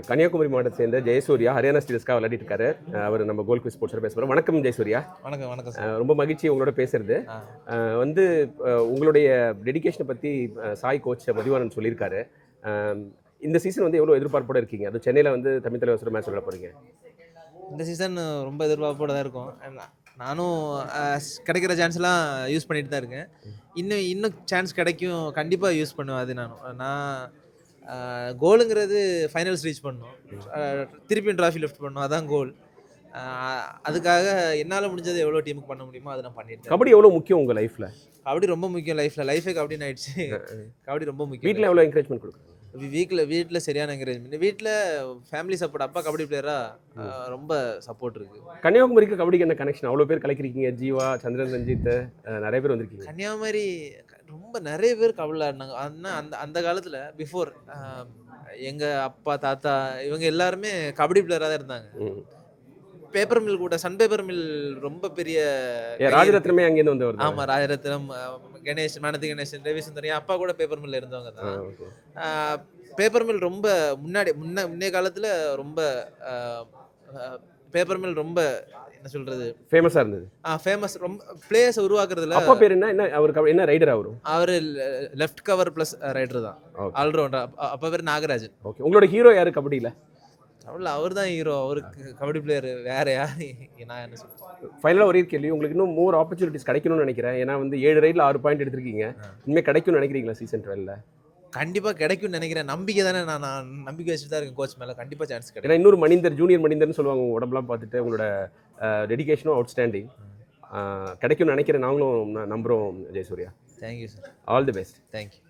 கன்னியாகுமரி மாவட்டத்தை சேர்ந்த ஜெயசூர்யா ஹரியானா ஸ்டீல்ஸ்க்காக விளையாடிட்டு இருக்காரு. அவர் நம்ம கோல் குவிஸ் ஸ்போர்ட்ஸில் பேச போகிறோம். வணக்கம் ஜெயசூர்யா. வணக்கம் சார். ரொம்ப மகிழ்ச்சி உங்களோட பேசுறது. வந்து உங்களுடைய டெடிகேஷனை பற்றி சாய் கோச் மதிவானன் சொல்லியிருக்காரு. இந்த சீசன் வந்து எவ்வளோ எதிர்பார்ப்போடு இருக்கீங்க? அது சென்னையில் வந்து தமிழ் தலைவர் மேட்ச் விளையாட போகிறீங்க. இந்த சீசன் ரொம்ப எதிர்பார்ப்போடு தான் இருக்கும். நானும் கிடைக்கிற சான்ஸ்லாம் யூஸ் பண்ணிட்டு தான் இருக்கேன். இன்னும் சான்ஸ் கிடைக்கும், கண்டிப்பாக யூஸ் பண்ணுவேன். அது நான் கோலுங்கிறது ஃபைனல்ஸ் ரீச் பண்ணணும், திருப்பியும் ட்ராஃபி லிஃப்ட் பண்ணணும், அதான் கோல். அதுக்காக என்னால் முடிஞ்சது எவ்வளோ டீமுக்கு பண்ண முடியுமோ அதை நான் பண்ணிட்டேன். கபடி எவ்வளோ முக்கியம் உங்கள் லைஃப்பில்? கபடி ரொம்ப முக்கியம் லைஃபே கபடின்னு ஆயிடுச்சு. கபடி ரொம்ப முக்கியம். வீட்டில் எவ்வளோ என்கரேஜ்மெண்ட் கொடுக்குறீங்க? வீட்டில் சரியான என்கரேஜ்மெண்ட். வீட்டில் ஃபேமிலி சப்போர்ட். அப்பா கபடி பிளேயராக ரொம்ப சப்போர்ட் இருக்குது. கன்னியாகுமரிக்கு கபடிக்கு என்ன கனெக்ஷன்? அவ்வளோ பேர் கலக்கிறீங்க. ஜீவா, சந்திரன், ரஞ்சித், நிறைய பேர் வந்திருக்கீங்க. கன்னியாகுமரி ரொம்ப நிறைய பேர் கபடி ஆடினாங்க. அந்த காலத்தில் பிஃபோர் எங்கள் அப்பா தாத்தா இவங்க எல்லாருமே கபடி பிளேயராக தான் இருந்தாங்க. பேப்பர் மில் கூட, சன் பேப்பர் மில் ரொம்ப பெரிய ராஜரத்னமே அங்கேருந்து வந்தவர். ஆமாம், ராஜரத்னம், கணேஷ், மானதி கணேசன், ரவி சுந்தரி அப்பா கூட பேப்பர் மில்ல இருந்தவங்க தான். பேப்பர் மில் ரொம்ப முன்னைய காலத்தில் ரொம்ப பேப்பர் மில் ரொம்ப என்ன சொல்றது ஃபேமஸாக இருந்தது. ஃபேமஸ். ரொம்ப பிளேயர்ஸ் உருவாக்குறதுல. அப்பா பேர் என்ன அவருக்கு என்ன ரைடர்? அவர் லெஃப்ட் கவர் ப்ளஸ் ரைடர் தான், ஆல்ரவுண்டர். அப்பா பேர் நாகராஜன். ஓகே. உங்களோட ஹீரோ யாரு கபடியில்? அவர் தான் ஹீரோ. அவருக்கு கபடி பிளேயர் வேற யாரு? நான் என்ன சொல்றேன். ஃபைனலாக ஒரே கேள்வி, உங்களுக்கு இன்னும் மோர் ஆப்பர்ச்சுனிட்டிஸ் கிடைக்கணும்னு நினைக்கிறேன். ஏன்னா வந்து 7 ரைடில் 6 பாயிண்ட் எடுத்திருக்கீங்க. இனிமேல் கிடைக்கும்னு நினைக்கிறீங்களா சீசன் 12? கண்டிப்பாக கிடைக்கும்னு நினைக்கிறேன். நம்பிக்கை தானே. நான் நம்பிக்கை வச்சுட்டு தான் இருக்கேன் கோச் மேலே. கண்டிப்பாக சான்ஸ் கிடைக்கும். ஏன்னா இன்னொரு மனிதர், ஜூனியர் மனிதர்னு சொல்லுவாங்க. உடம்புலாம் பார்த்துட்டு உங்களோட டெடிகேஷனும் அவுட்ஸ்டாண்டிங். கிடைக்கும்னு நினைக்கிறேன். நாங்களும் நம்புகிறோம் Jayasurya. Thank you sir. All the best. Thank you.